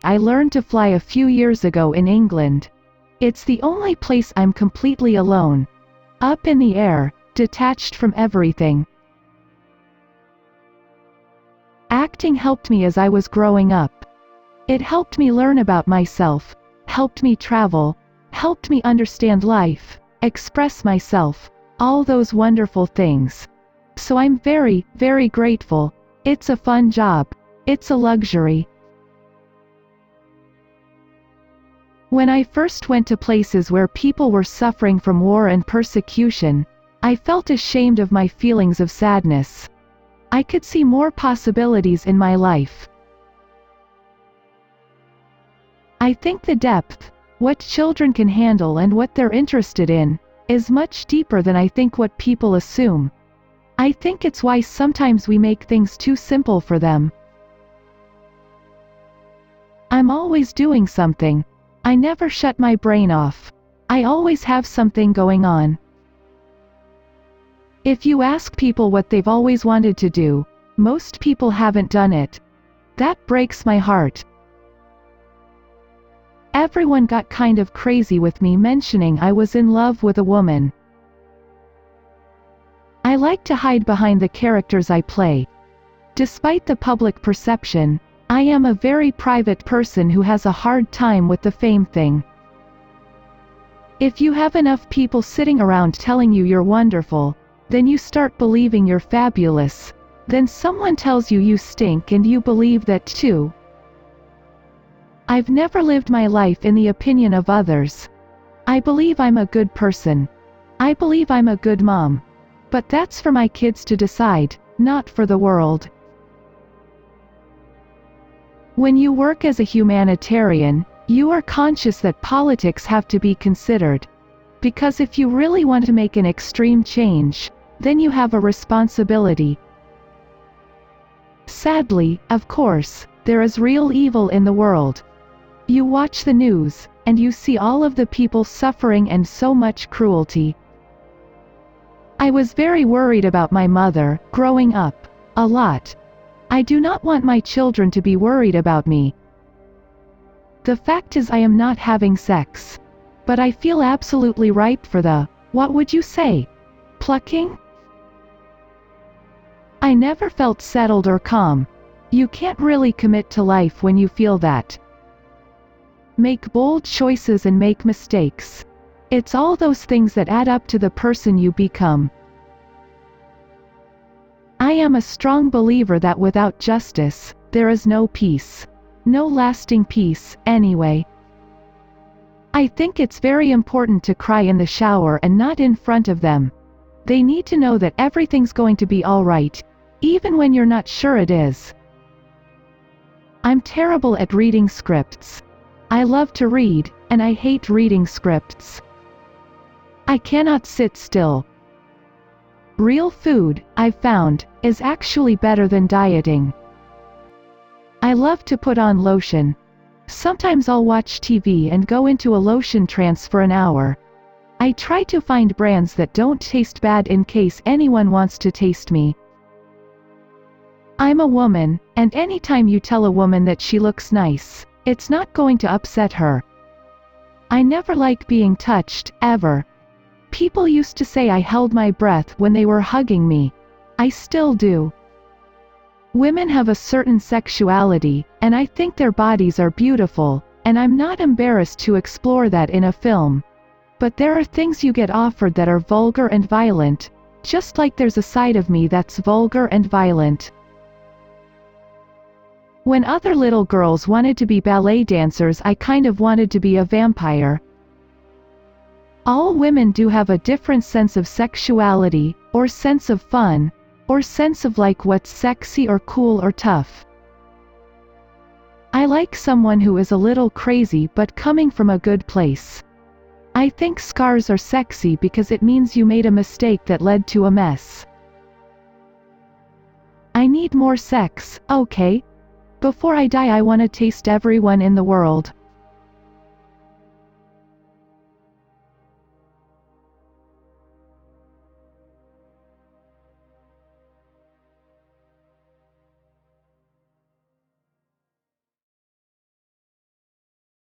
I learned to fly a few years ago in England. It's the only place I'm completely alone. Up in the air, detached from everything. Acting helped me as I was growing up. It helped me learn about myself, helped me travel, helped me understand life, express myself, all those wonderful things. So I'm very, very grateful. It's a fun job. It's a luxury. When I first went to places where people were suffering from war and persecution, I felt ashamed of my feelings of sadness. I could see more possibilities in my life. I think the depth, what children can handle and what they're interested in, is much deeper than I think what people assume. I think it's why sometimes we make things too simple for them. I'm always doing something. I never shut my brain off. I always have something going on. If you ask people what they've always wanted to do, most people haven't done it. That breaks my heart. Everyone got kind of crazy with me mentioning I was in love with a woman. I like to hide behind the characters I play. Despite the public perception, I am a very private person who has a hard time with the fame thing. If you have enough people sitting around telling you you're wonderful, then you start believing you're fabulous. Then someone tells you you stink and you believe that too. I've never lived my life in the opinion of others. I believe I'm a good person. I believe I'm a good mom. But that's for my kids to decide, not for the world. When you work as a humanitarian, you are conscious that politics have to be considered. Because if you really want to make an extreme change, then you have a responsibility. Sadly, of course, there is real evil in the world. You watch the news, and you see all of the people suffering and so much cruelty. I was very worried about my mother, growing up. A lot. I do not want my children to be worried about me. The fact is I am not having sex. But I feel absolutely ripe for the, what would you say? Plucking? I never felt settled or calm. You can't really commit to life when you feel that. Make bold choices and make mistakes. It's all those things that add up to the person you become. I am a strong believer that without justice, there is no peace. No lasting peace, anyway. I think it's very important to cry in the shower and not in front of them. They need to know that everything's going to be alright, even when you're not sure it is. I'm terrible at reading scripts. I love to read, and I hate reading scripts. I cannot sit still. Real food, I've found, is actually better than dieting. I love to put on lotion. Sometimes I'll watch TV and go into a lotion trance for an hour. I try to find brands that don't taste bad in case anyone wants to taste me. I'm a woman, and anytime you tell a woman that she looks nice, it's not going to upset her. I never like being touched, ever. People used to say I held my breath when they were hugging me. I still do. Women have a certain sexuality, and I think their bodies are beautiful, and I'm not embarrassed to explore that in a film. But there are things you get offered that are vulgar and violent, just like there's a side of me that's vulgar and violent. When other little girls wanted to be ballet dancers, I kind of wanted to be a vampire. All women do have a different sense of sexuality, or sense of fun, or sense of like what's sexy or cool or tough. I like someone who is a little crazy but coming from a good place. I think scars are sexy because it means you made a mistake that led to a mess. I need more sex, okay? Before I die I want to taste everyone in the world.